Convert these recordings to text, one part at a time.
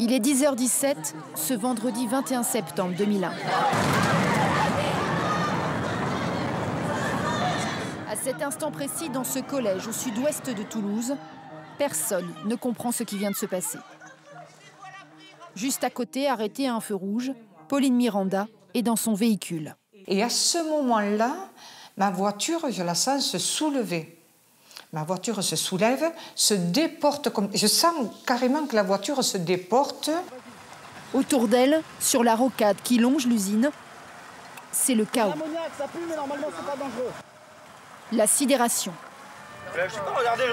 Il est 10h17, ce vendredi 21 septembre 2001. À cet instant précis, dans ce collège au sud-ouest de Toulouse, personne ne comprend ce qui vient de se passer. Juste à côté, arrêtée à un feu rouge, Pauline Miranda est dans son véhicule. Et à ce moment-là, ma voiture, je la sens se soulever. Ma voiture se soulève, se déporte comme... Je sens carrément que la voiture se déporte. Autour d'elle, sur la rocade qui longe l'usine, c'est le chaos. Ça pue, mais normalement, c'est pas dangereux. La sidération. Je sais pas, regardez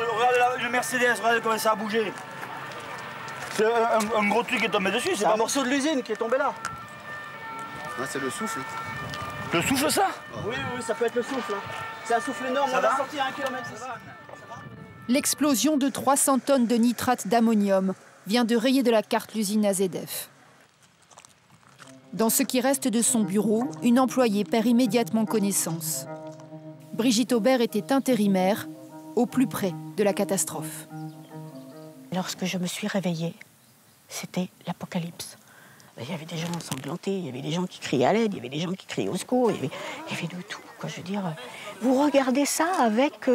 le Mercedes, regardez comment ça a bougé. C'est un gros truc qui est tombé dessus. C'est un morceau de l'usine qui est tombé là. Ouais, c'est le souffle. Le souffle, ça? Oui, ça peut être le souffle. C'est un souffle énorme, on va sortir à 1 km. L'explosion de 300 tonnes de nitrate d'ammonium vient de rayer de la carte l'usine AZF. Dans ce qui reste de son bureau, une employée perd immédiatement connaissance. Brigitte Aubert était intérimaire, au plus près de la catastrophe. Lorsque je me suis réveillée, c'était l'apocalypse. Il y avait des gens ensanglantés, il y avait des gens qui criaient à l'aide, il y avait des gens qui criaient au secours, il y avait de tout, quoi. Je veux dire, vous regardez ça avec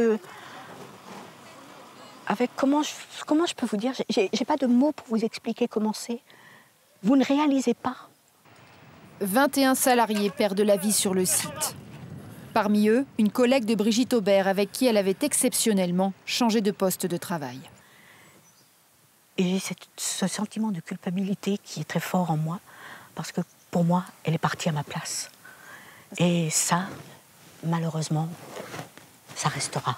comment je peux vous dire, j'ai pas de mots pour vous expliquer comment c'est. Vous ne réalisez pas. 21 salariés perdent la vie sur le site. Parmi eux, une collègue de Brigitte Aubert avec qui elle avait exceptionnellement changé de poste de travail. Et j'ai ce sentiment de culpabilité qui est très fort en moi, parce que pour moi, elle est partie à ma place. Et ça, malheureusement, ça restera.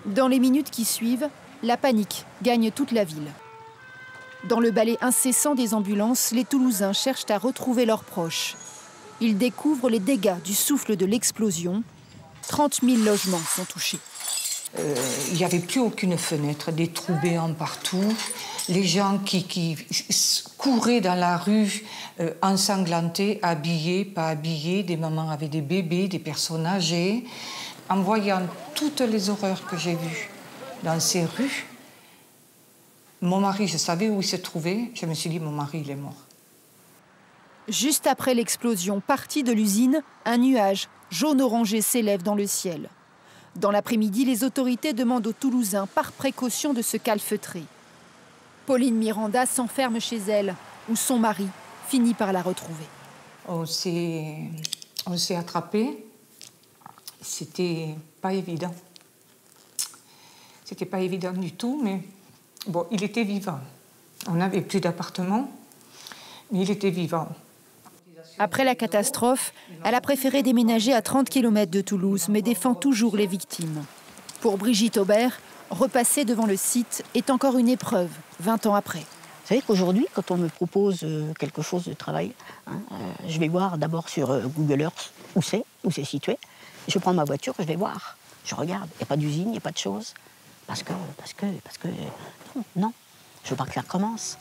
Dans les minutes qui suivent, la panique gagne toute la ville. Dans le balai incessant des ambulances, les Toulousains cherchent à retrouver leurs proches. Ils découvrent les dégâts du souffle de l'explosion. 30 000 logements sont touchés. Il n'y avait plus aucune fenêtre, des trous béants partout. Les gens qui couraient dans la rue, ensanglantés, habillés, pas habillés. Des mamans avec des bébés, des personnes âgées. En voyant toutes les horreurs que j'ai vues dans ces rues, mon mari, je savais où il se trouvait. Je me suis dit, mon mari, il est mort. Juste après l'explosion, partie de l'usine, un nuage jaune-orangé s'élève dans le ciel. Dans l'après-midi, les autorités demandent aux Toulousains, par précaution, de se calfeutrer. Pauline Miranda s'enferme chez elle, où son mari finit par la retrouver. On s'est attrapés. C'était pas évident. C'était pas évident du tout, mais bon, il était vivant. On n'avait plus d'appartement, mais il était vivant. Après la catastrophe, elle a préféré déménager à 30 km de Toulouse, mais défend toujours les victimes. Pour Brigitte Aubert, repasser devant le site est encore une épreuve, 20 ans après. Vous savez qu'aujourd'hui, quand on me propose quelque chose de travail, je vais voir d'abord sur Google Earth où c'est situé. Je prends ma voiture, je vais voir. Je regarde, il n'y a pas d'usine, il n'y a pas de choses. Parce que, non, je veux pas que ça recommence.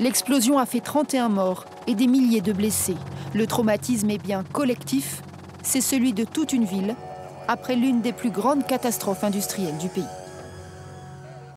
L'explosion a fait 31 morts et des milliers de blessés. Le traumatisme est bien collectif, c'est celui de toute une ville, après l'une des plus grandes catastrophes industrielles du pays.